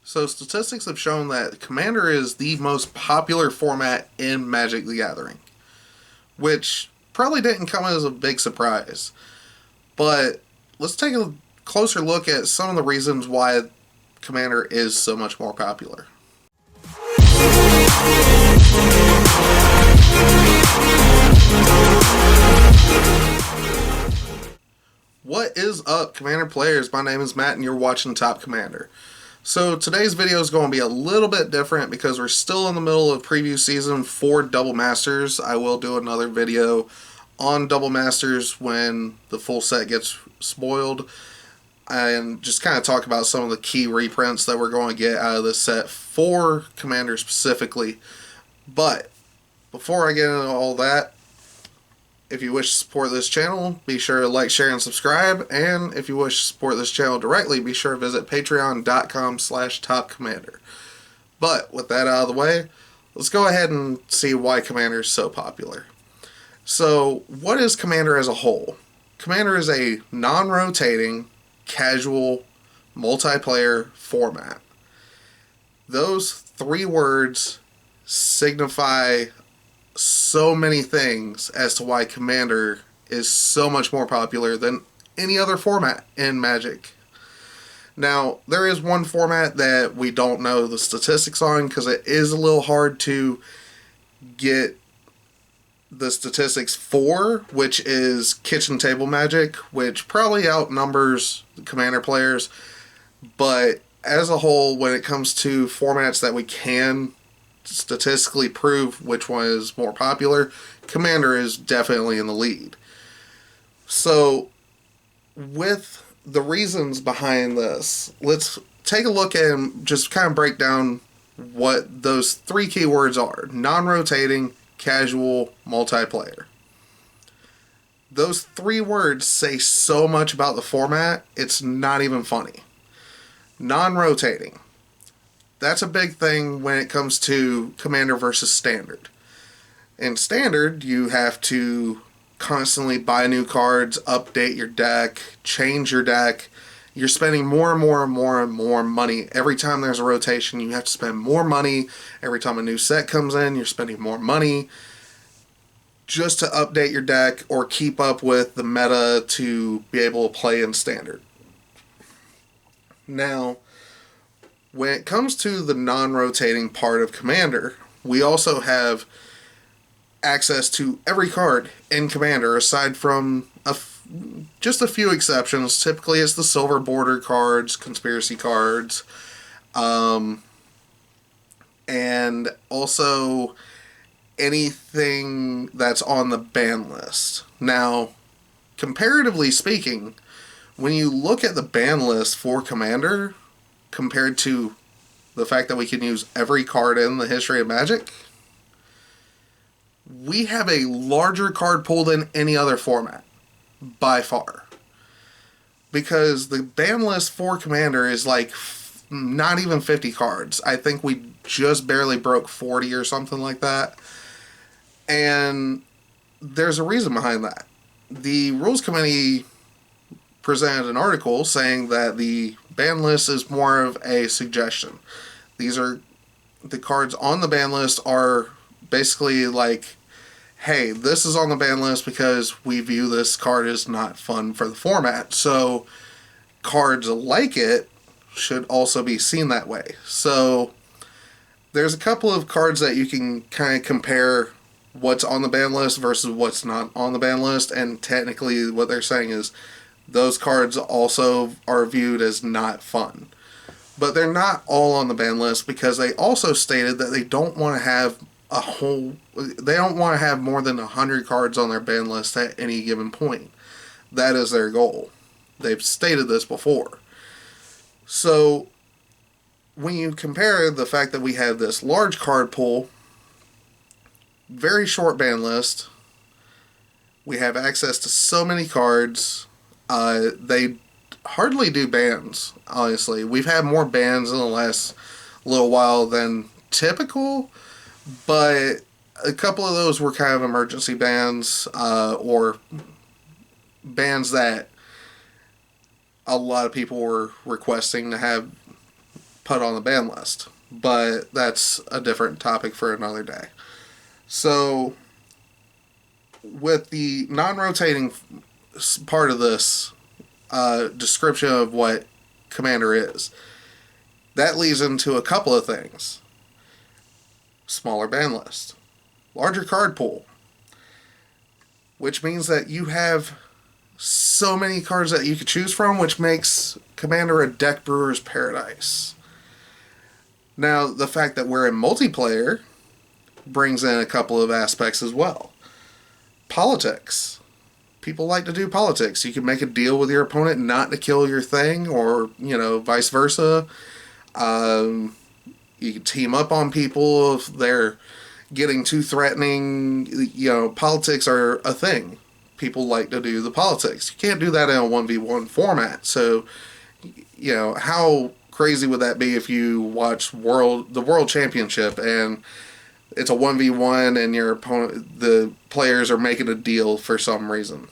So statistics have shown that Commander is the most popular format in Magic the Gathering, which probably didn't come as a big surprise. But let's take a closer look at some of the reasons why Commander is so much more popular. What is up, Commander players? My name is Matt and you're watching Top Commander. So today's video is going to be a little bit different because we're still in the middle of preview season for Double Masters. I will do another video on Double Masters when the full set gets spoiled and just kind of talk about some of the key reprints that we're going to get out of this set for Commander specifically. But before I get into all that, if you wish to support this channel, be sure to like, share, and subscribe. And if you wish to support this channel directly, be sure to visit patreon.com/topcommander. But with that out of the way, let's go ahead and see why Commander is so popular. So, what is Commander as a whole? Commander is a non-rotating, casual, multiplayer format. Those three words signify so many things as to why Commander is so much more popular than any other format in Magic. Now, there is one format that we don't know the statistics on because it is a little hard to get the statistics for, which is Kitchen Table Magic, which probably outnumbers Commander players. But as a whole, when it comes to formats that we can statistically prove which one is more popular, Commander is definitely in the lead. So, with the reasons behind this, let's take a look at and just kind of break down what those three keywords are: non-rotating, casual, multiplayer. Those three words say so much about the format, it's not even funny. Non-rotating. That's a big thing when it comes to Commander versus Standard. In Standard, you have to constantly buy new cards, update your deck, change your deck. You're spending more and more and more and more money. Every time there's a rotation, you have to spend more money. Every time a new set comes in, you're spending more money just to update your deck or keep up with the meta to be able to play in Standard. Now, when it comes to the non-rotating part of Commander, we also have access to every card in Commander aside from just a few exceptions. Typically it's the silver border cards, conspiracy cards, and also anything that's on the ban list. Now, comparatively speaking, when you look at the ban list for Commander, compared to the fact that we can use every card in the history of Magic, we have a larger card pool than any other format, by far. Because the ban list for Commander is like not even 50 cards. I think we just barely broke 40 or something like that. And there's a reason behind that. The Rules Committee presented an article saying that the ban list is more of a suggestion. These are the cards on the ban list are basically like, hey, this is on the ban list because we view this card as not fun for the format. So cards like it should also be seen that way. So there's a couple of cards that you can kind of compare what's on the ban list versus what's not on the ban list, and technically what they're saying is those cards also are viewed as not fun. But they're not all on the ban list because they also stated that they don't want to have they don't want to have more than 100 cards on their ban list at any given point. That is their goal. They've stated this before. So, when you compare the fact that we have this large card pool, very short ban list, we have access to so many cards. They hardly do bans, honestly. We've had more bans in the last little while than typical, but a couple of those were kind of emergency bans, or bans that a lot of people were requesting to have put on the ban list. But that's a different topic for another day. So, with the non-rotating part of this description of what Commander is, that leads into a couple of things. Smaller ban list, larger card pool, which means that you have so many cards that you could choose from, which makes Commander a deck brewer's paradise. Now, the fact that we're in multiplayer brings in a couple of aspects as well. Politics. People like to do politics. You can make a deal with your opponent not to kill your thing, or, vice versa. You can team up on people if they're getting too threatening. Politics are a thing. People like to do the politics. You can't do that in a 1v1 format. So, how crazy would that be if you watch the World Championship and it's a 1v1 and your opponent, the players are making a deal for some reason?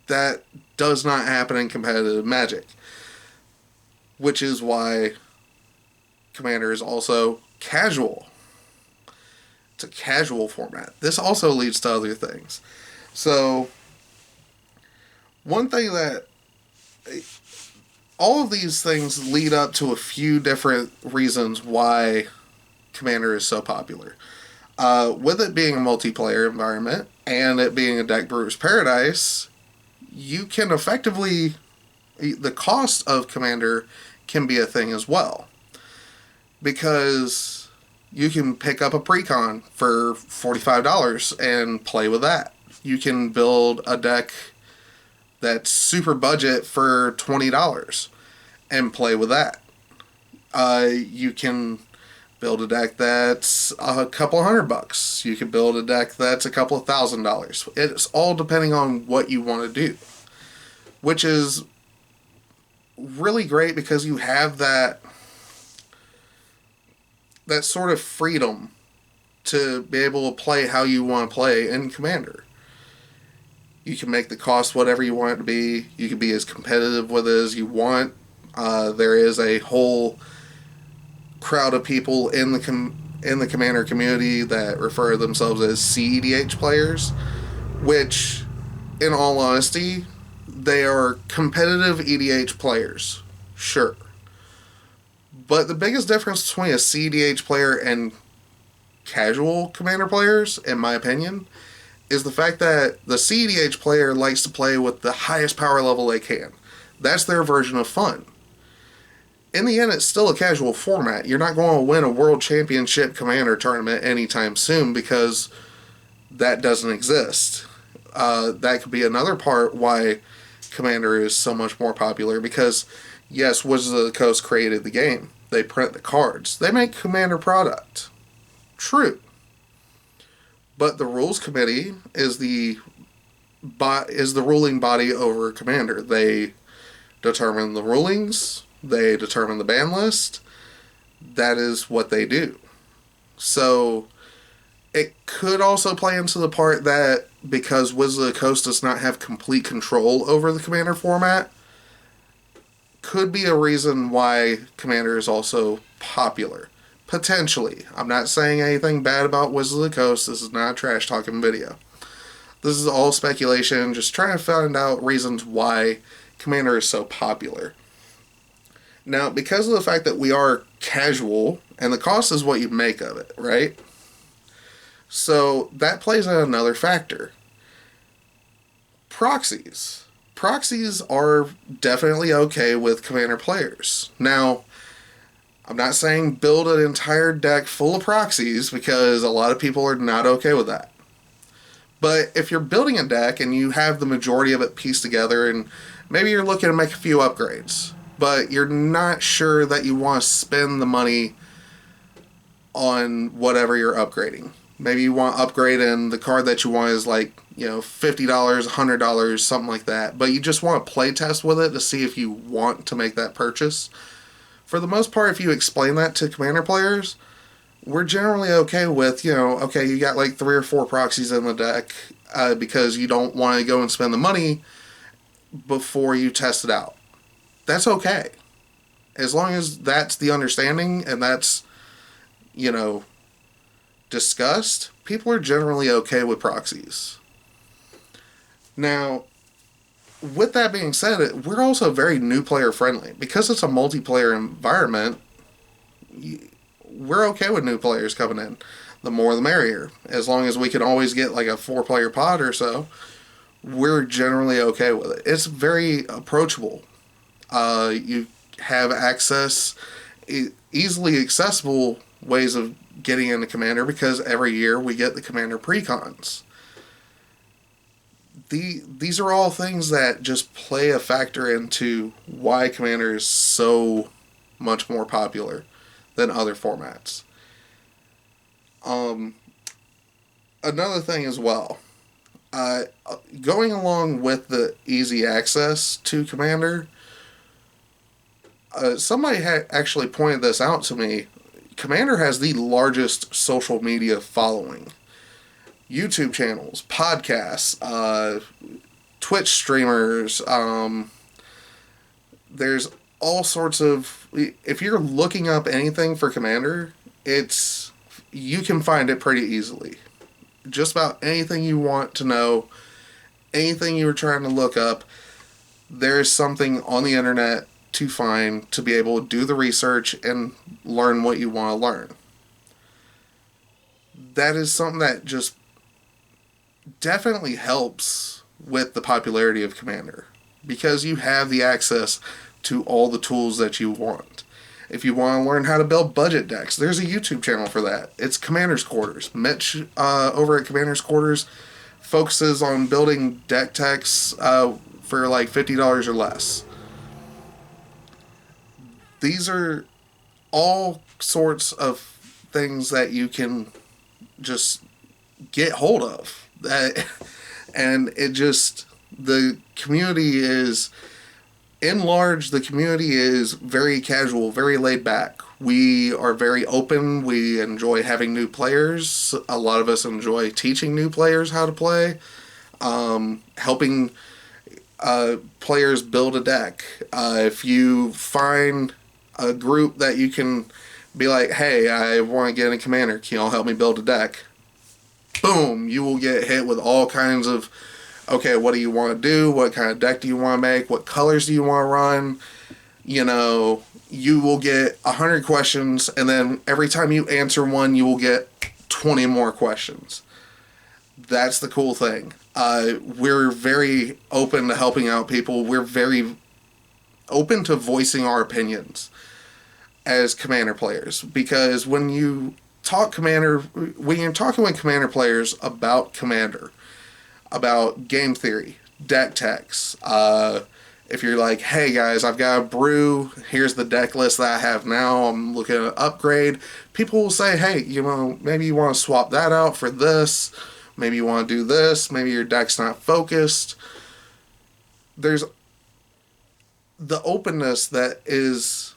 That does not happen in competitive Magic, which is why Commander is also casual. It's a casual format. This also leads to other things. So, one thing that all of these things lead up to a few different reasons why Commander is so popular. With it being a multiplayer environment and it being a deck brewer's paradise, you can effectively, the cost of Commander can be a thing as well. Because you can pick up a precon for $45 and play with that. You can build a deck that's super budget for $20 and play with that. You can build a deck that's a couple $100. You can build a deck that's a couple of $1,000. It's all depending on what you want to do, which is really great because you have that sort of freedom to be able to play how you want to play in Commander. You can make the cost whatever you want it to be. You can be as competitive with it as you want. There is a whole crowd of people in the Commander community that refer themselves as CEDH players, which, in all honesty, they are competitive EDH players. Sure. But the biggest difference between a CEDH player and casual Commander players, in my opinion, is the fact that the CEDH player likes to play with the highest power level they can. That's their version of fun. In the end, it's still a casual format. You're not going to win a World Championship Commander tournament anytime soon because that doesn't exist. That could be another part why Commander is so much more popular, because yes, Wizards of the Coast created the game. They print the cards. They make Commander product. True. But the Rules Committee is the ruling body over Commander. They determine the rulings. They determine the ban list. That is what they do. So, it could also play into the part that because Wizards of the Coast does not have complete control over the Commander format, could be a reason why Commander is also popular. Potentially. I'm not saying anything bad about Wizards of the Coast. This is not a trash talking video. This is all speculation, just trying to find out reasons why Commander is so popular. Now, because of the fact that we are casual, and the cost is what you make of it, right? So, that plays in another factor. Proxies. Proxies are definitely okay with Commander players. Now, I'm not saying build an entire deck full of proxies, because a lot of people are not okay with that. But if you're building a deck and you have the majority of it pieced together, and maybe you're looking to make a few upgrades, but you're not sure that you want to spend the money on whatever you're upgrading. Maybe you want to upgrade and the card that you want is like, $50, $100, something like that. But you just want to play test with it to see if you want to make that purchase. For the most part, if you explain that to Commander players, we're generally okay with, okay, you got like 3 or 4 proxies in the deck because you don't want to go and spend the money before you test it out. That's okay. As long as that's the understanding and that's, you know, discussed, people are generally okay with proxies. Now, with that being said, we're also very new player friendly. Because it's a multiplayer environment, we're okay with new players coming in. The more the merrier. As long as we can always get like a 4-player pod or so, we're generally okay with it. It's very approachable. You have access, easily accessible ways of getting into Commander because every year we get the Commander precons. These are all things that just play a factor into why Commander is so much more popular than other formats. Um, Another thing as well, uh, going along with the easy access to Commander, somebody actually pointed this out to me. Commander has the largest social media following. YouTube channels, podcasts, Twitch streamers. There's all sorts of. If you're looking up anything for Commander, you can find it pretty easily. Just about anything you want to know, anything you were trying to look up, there's something on the internet to find to be able to do the research and learn what you want to learn. That is something that just definitely helps with the popularity of Commander because you have the access to all the tools that you want. If you want to learn how to build budget decks, there's a YouTube channel for that. It's Commander's Quarters. Mitch over at Commander's Quarters focuses on building deck techs for like $50 or less. These are all sorts of things that you can just get hold of. And it just, the community is, in large, the community is very casual, very laid back. We are very open. We enjoy having new players. A lot of us enjoy teaching new players how to play, helping players build a deck. If you find a group that you can be like, hey, I want to get in Commander, can y'all help me build a deck? Boom, you will get hit with all kinds of, okay, what do you want to do? What kind of deck do you want to make? What colors do you want to run? You know, you will get 100 questions, and then every time you answer one, you will get 20 more questions. That's the cool thing. We're very open to helping out people. We're very open to voicing our opinions as Commander players, because when you're talking with Commander players about Commander, about game theory, deck techs, if you're like, hey guys, I've got a brew, here's the deck list that I have now, I'm looking to upgrade, people will say, hey, you know, maybe you want to swap that out for this, maybe you want to do this, maybe your deck's not focused. There's the openness that is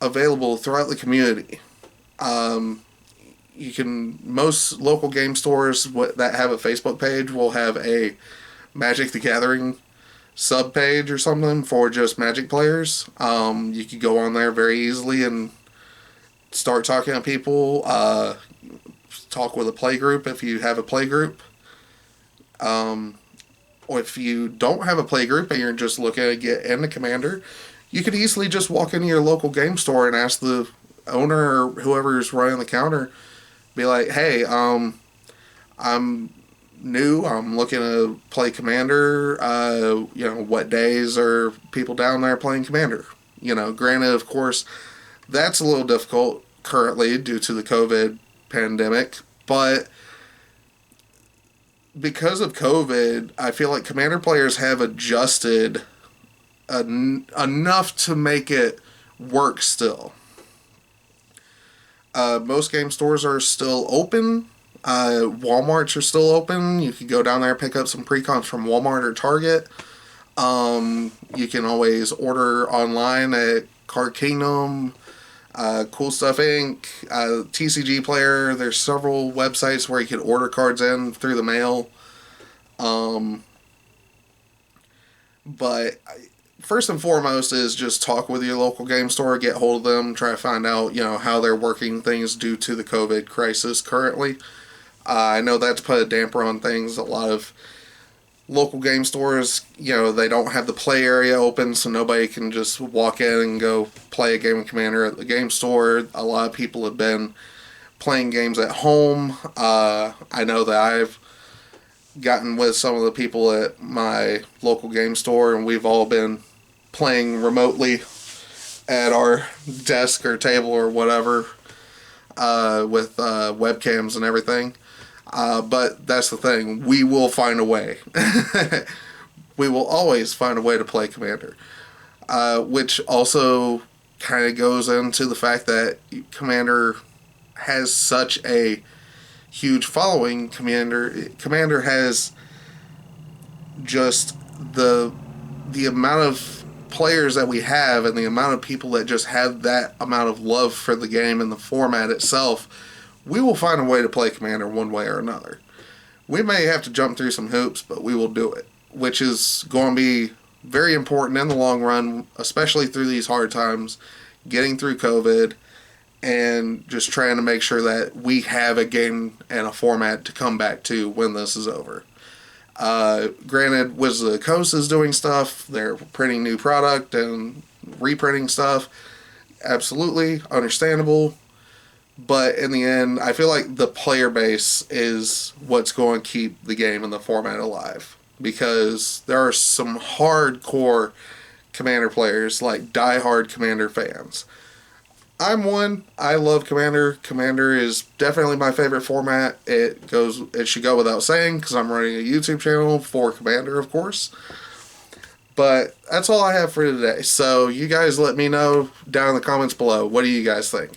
available throughout the community. Most local game stores that have a Facebook page will have a Magic the Gathering sub page or something for just Magic players. You could go on there very easily and start talking to people. Talk with a play group if you have a play group. Or if you don't have a play group and you're just looking to get into Commander, you could easily just walk into your local game store and ask the owner or whoever's running the counter, be like, hey, I'm new, I'm looking to play Commander, what days are people down there playing Commander? Granted, of course, that's a little difficult currently due to the COVID pandemic, but because of COVID, I feel like Commander players have adjusted enough to make it work still. Most game stores are still open. Walmarts are still open. You can go down there and pick up some precons from Walmart or Target. You can always order online at Card Kingdom, Cool Stuff Inc., TCG Player. There's several websites where you can order cards in through the mail. But first and foremost is just talk with your local game store, get hold of them, try to find out, how they're working things due to the COVID crisis currently. I know that's put a damper on things. A lot of local game stores, they don't have the play area open, so nobody can just walk in and go play a game of Commander at the game store. A lot of people have been playing games at home. I know that I've gotten with some of the people at my local game store, and we've all been playing remotely at our desk or table or whatever, with webcams and everything. But that's the thing. We will find a way. We will always find a way to play Commander. Which also kind of goes into the fact that Commander has such a huge following. Commander has just the amount of players that we have and the amount of people that just have that amount of love for the game and the format itself. We will find a way to play Commander one way or another. We may have to jump through some hoops, but we will do it, which is going to be very important in the long run, especially through these hard times, getting through COVID, and just trying to make sure that we have a game and a format to come back to when this is over. Granted, Wizards of the Coast is doing stuff. They're printing new product and reprinting stuff. Absolutely understandable. But in the end, I feel like the player base is what's going to keep the game and the format alive. Because there are some hardcore Commander players, like die-hard Commander fans. I'm one. I love Commander. Commander is definitely my favorite format. It should go without saying, because I'm running a YouTube channel for Commander, of course. But that's all I have for today. So you guys let me know down in the comments below. What do you guys think?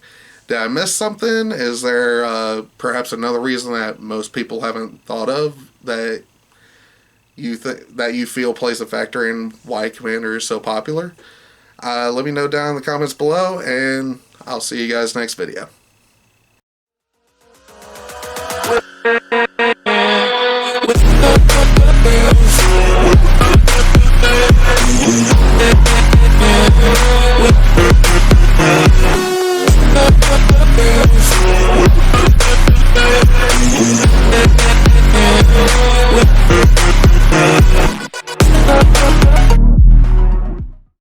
Did I miss something? Is there perhaps another reason that most people haven't thought of that you feel plays a factor in why Commander is so popular? Let me know down in the comments below, and I'll see you guys next video.